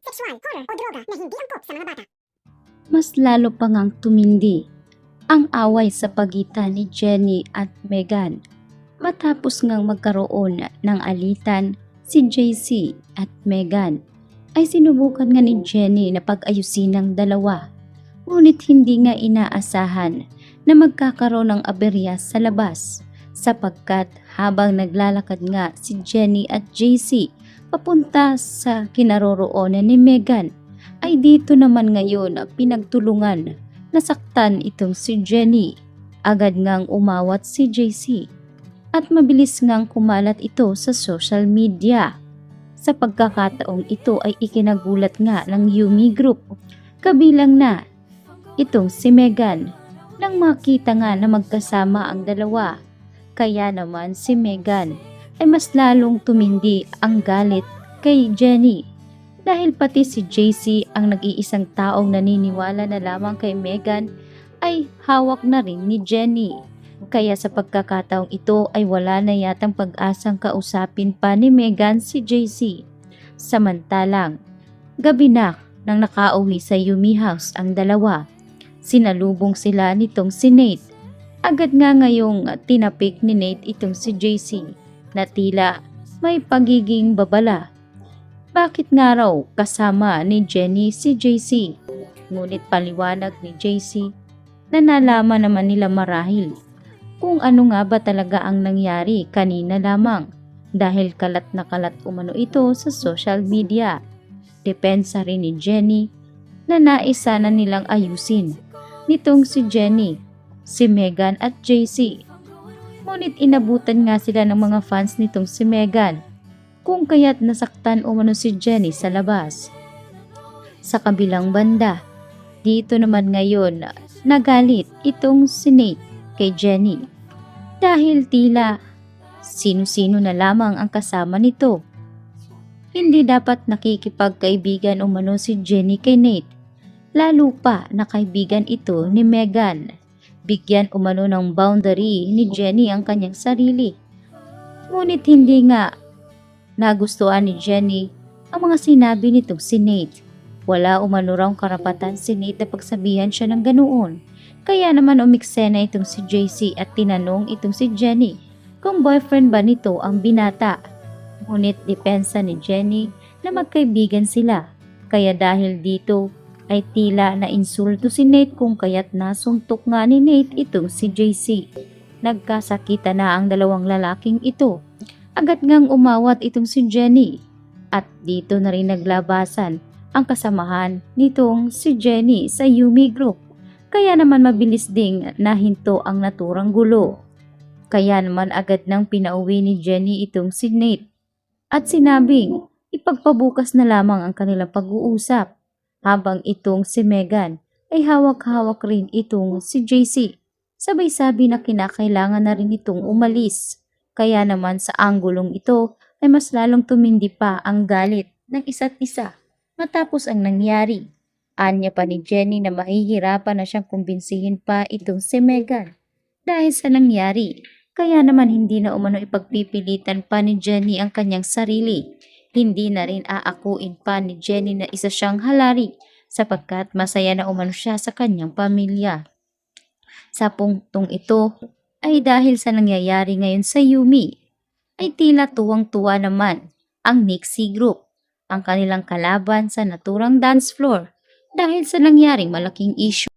sexual, horror o droga na hindi angkop sa mga bata. Mas lalo pa ngang tumindi ang away sa pagitan ni Jenny at Megan matapos ngang magkaroon ng alitan si JC at Megan ay sinubukan nga ni Jenny na pag-ayusin ng dalawa, ngunit hindi nga inaasahan na magkakaroon ng aberya sa labas sapagkat habang naglalakad nga si Jenny at JC papunta sa kinaroroonan ni Megan ay dito naman ngayon pinagtulungan nasaktan itong si Jenny. Agad ngang umawat si JC at mabilis ngang kumalat ito sa social media. Sa pagkakataong ito ay ikinagulat nga ng Yumi Group, kabilang na itong si Megan nang makita nga na magkasama ang dalawa. Kaya naman si Megan ay mas lalong tumindi ang galit kay Jenny dahil pati si JC ang nag-iisang taong naniniwala na lamang kay Megan ay hawak na rin ni Jenny. Kaya sa pagkakataong ito ay wala na yatang pag-asang kausapin pa ni Megan si JC. Samantalang, gabi na nang nakauwi sa Yumi House ang dalawa, sinalubong sila nitong si Nate. Agad nga ngayong tinapik ni Nate itong si JC na tila may pagiging babala. Bakit nga raw kasama ni Jenny si JC? Ngunit paliwanag ni JC na nalaman naman nila marahil kung ano nga ba talaga ang nangyari kanina lamang dahil kalat na kalat umano ito sa social media. Depensa rin ni Jenny na nais sana nilang ayusin nitong si Jenny, si Megan at JC. Ngunit inabutan nga sila ng mga fans nitong si Megan kung kaya't nasaktan umano si Jenny sa labas. Sa kabilang banda, dito naman ngayon nagalit itong si Nate kay Jenny dahil tila sino-sino na lamang ang kasama nito. Hindi dapat nakikipagkaibigan umano si Jenny kay Nate, lalo pa na kaibigan ito ni Megan. Bigyan umano ng boundary ni Jenny ang kanyang sarili. Ngunit hindi nga nagustuhan ni Jenny ang mga sinabi nitong si Nate. Wala umano raw karapatan si Nate na pagsabihan siya ng ganoon. Kaya naman umiksena itong si JC at tinanong itong si Jenny kung boyfriend ba nito ang binata. Ngunit depensa ni Jenny na magkaibigan sila. Kaya dahil dito ay tila na insulto si Nate kung kaya't nasuntok nga ni Nate itong si JC. Nagkasakita na ang dalawang lalaking ito. Agad ngang umawat itong si Jenny at dito na rin naglabasan ang kasamahan nitong si Jenny sa Yumi Group. Kaya naman mabilis ding nahinto ang naturang gulo. Kaya naman agad nang pinauwi ni Jenny itong si Nate at sinabing ipagpabukas na lamang ang kanilang pag-uusap habang itong si Megan ay hawak-hawak rin itong si JC. Sabay sabi na kinakailangan na rin itong umalis. Kaya naman sa anggulong ito ay mas lalong tumindi pa ang galit ng isa't isa matapos ang nangyari. Anya pa ni Jenny na mahihirapan na siyang kumbinsihin pa itong si Megan dahil sa nangyari. Kaya naman hindi na umano ipagpipilitan pa ni Jenny ang kanyang sarili. Hindi na rin aakuin pa ni Jenny na isa siyang halari sapagkat masaya na umano siya sa kanyang pamilya. Sa punktong ito ay dahil sa nangyayari ngayon sa Yumi, ay tila tuwang-tuwa naman ang Nixie Group, ang kanilang kalaban sa naturang dance floor dahil sa nangyaring malaking issue.